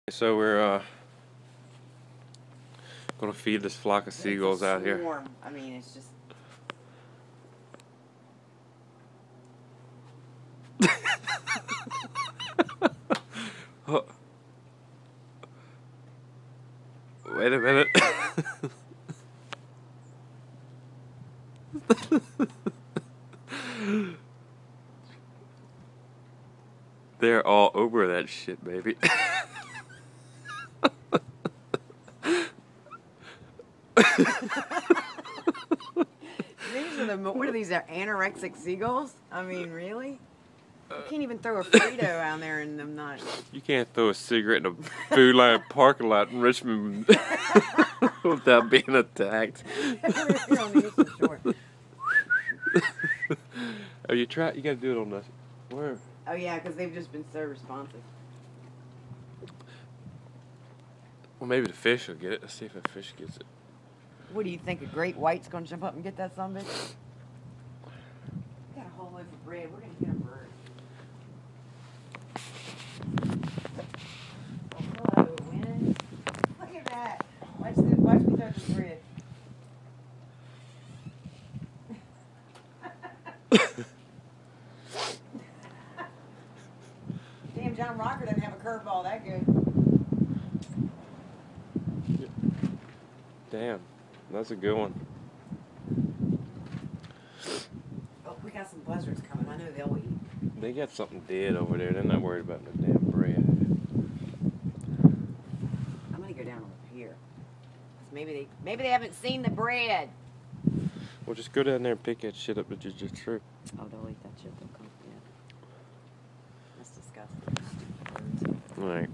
So we're gonna feed this flock of seagulls out here. I mean, it's just. Wait a minute. They're all over that shit, baby. These are the, what are these, anorexic seagulls? I mean, really? You can't even throw a Frito out there and them not. You can't throw a cigarette in a Food Line parking lot in Richmond without being attacked. Oh, you try? You gotta do it on the where? Oh yeah, because they've just been so responsive. Well, maybe the fish will get it. Let's see if a fish gets it. What do you think? A great white's gonna jump up and get that son of a bitch? We got a whole loaf of bread. We're gonna get a bird. Oh, hello, wind. Look at that. Watch this. Watch me throw this bread. Damn, John Rocker doesn't have a curveball that good. Damn, that's a good one. Oh, we got some buzzards coming. I know they'll eat. They got something dead over there. They're not worried about no damn bread. I'm gonna go down over here. Maybe they haven't seen the bread. Well, just go down there and pick that shit up that you just threw. Oh, they'll eat that shit. They'll come. Yeah. That's disgusting. All right.